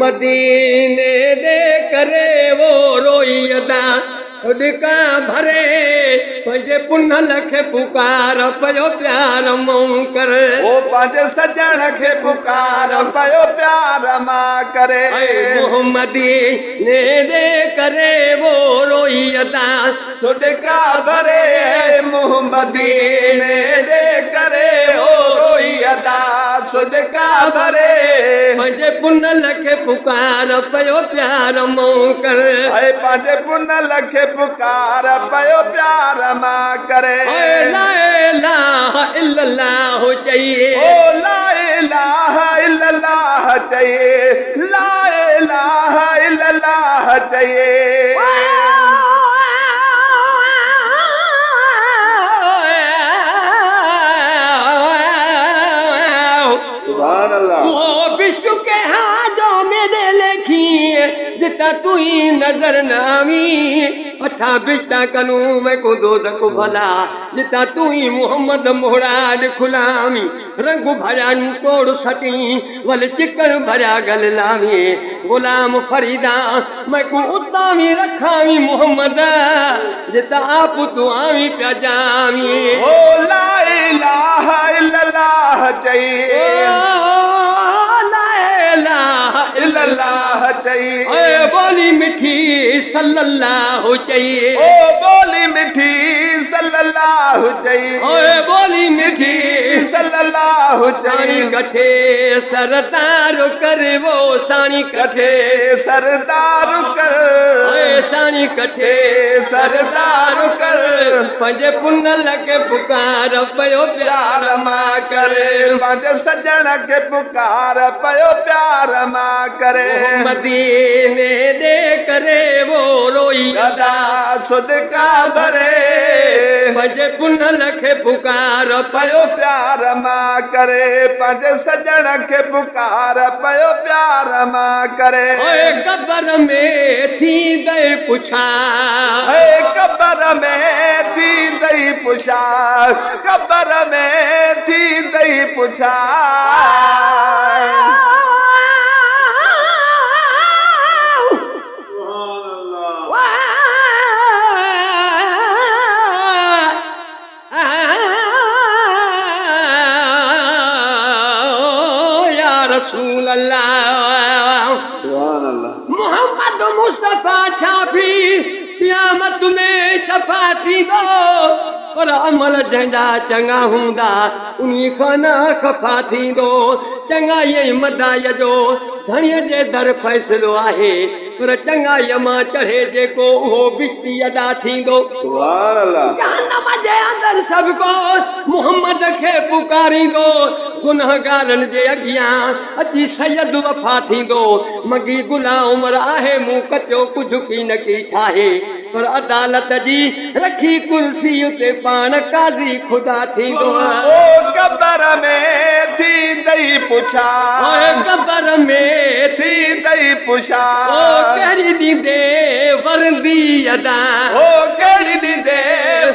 मदीने दे करे वो रोईदा उदका भरे पंहिंजे पुन खे पुकार पयो प्यार मूं करे ओ पंहिंजे सजण खे पुकार पयो प्यार मां करे मोहम्मदीने दे करे वो रोईदा सुडका भरे मोहम्मदीने दे करे ओ रोईदा सुडका भरे पंहिंजे पुन खे पुकार पयो प्यार मूं करे पंहिंजे पुन खे पुकार पयो प्यार मां करे ला इलाहा इल्लल्लाह चाहिए ओ ला इलाहा इल्लल्लाह चाहिए ला इलाहा इल्लल्लाह चाहिए सुभान अल्लाह वो विश्व के हाथों में दे लिखी जिता तू ही नजर नामी अठा बिस्ता कनू मैं को दो को भला जिता तू ही मोहम्मद मोहराज खुलामी रंग भया तोड़ सटी वल चिकन भरा गल लामी गुलाम फरीदा मैं को उतामी रखामी मोहम्मद जिता आप तू आमी प्या जामी ओ ला इलाहा इल्लल्लाह चाहिए इल्लल्लाह चाहिए बोली मिठी सल्लल्लाहु चाहिए ओ बोली मिठी सल्लल्लाहु चाहिए ओ बोली मिठी सल्लल्लाहु चाहिए कठे सरदार कर वो सानी कठे सरदार कर सानी कठे सरदार कर पंहिंजे पुन खे पुकार पयो प्यार मां करे पंहिंजे सजण खे पुकार पयो प्यार मां करे मदीने दे करे वो रोई अदा सुदका भरे पंहिंजे पुन खे पुकार पयो प्यार मां करे पंहिंजे सजण खे पुकार पयो प्यार मां करे कबर में थी दई पुछा कबर में थी दई पुछा कबर में थी दई पुछा रसूल अल्लाह मोहम्मद मुस्तफा छापी क़यामत में शफा थींदो पर अमल जंहिंजा चङा हूंदा उन्ही खां न खफ़ा थींदो चङाई मदाय जो धणीअ जे दर फ़ैसिलो आहे पर चङाई मां चढ़े जेको उहो बिश्ती अदा थींदो जहन्नम जे अंदरि सभु को मोहम्मद खे पुकारींदो गुनहगारनि जे अॻियां अची सैयद वफ़ा थींदो मगी गुलाम उमर आहे मूं कटियो कुझु की न की ठाहे पर अदालत जी रखी कुर्सी उते पाण काज़ी ख़ुदा थींदो कबर में थी दई पुछा कबर में थी दई पुछा कहिड़ी ॾींदे वरंदी अदा कहिड़ी ॾींदे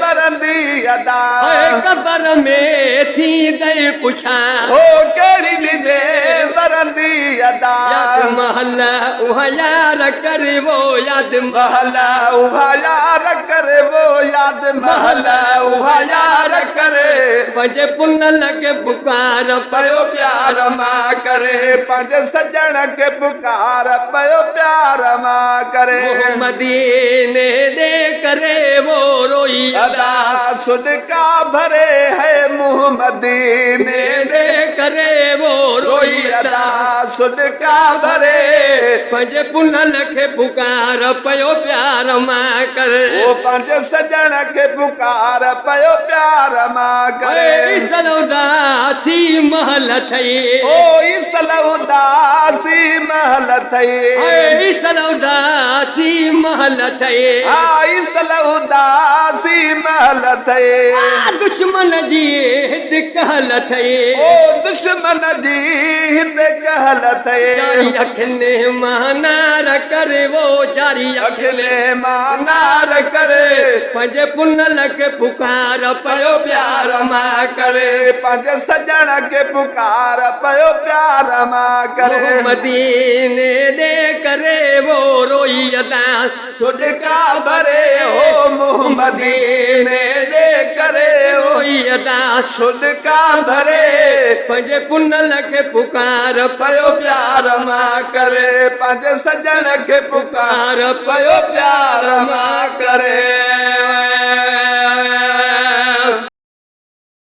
वरंदी अदा कबर में थी दई पुछा कहिड़ी ॾींदे वरंदी अदा याद महल उहा यार करे वो याद महल उहा यार करे वो याद महल उहा यार करे पंहिंजे पुन खे पुकार पयो प्यार मां करे पंहिंजे सजण खे पुकार पयो प्यार मां करे मदीने दे करे वो रोई अदा सुदका भरे है मुँह मदीने दे करे वो रोई अदा सुदका भरे पंहिंजे पुन खे पुकार पयो प्यार मां करे पंहिंजे सजण खे पुकार पयो प्यार मां करे उदासी महल थई उदासी महल थई उदासी महल थई उदासी महल थई दुश्मन जी हिद कहल थई दुश्मन जी हिद कहल थई अखिले मानार करे वो जारी अखिले मानार करे पंहिंजे पुन खे पुकार पयो प्यार मां करे पंहिंजे सज सजण खे पुकार पयो प्यार मां करे मदीने दे करे वो रोई अदा सुडका भरे हो मोहम्मदीने दे करे रोई अदा सुडका भरे पंजे पुनल खे पुकार पयो प्यार मां करे पंहिंजे सजण खे पुकार पयो प्यार मां करे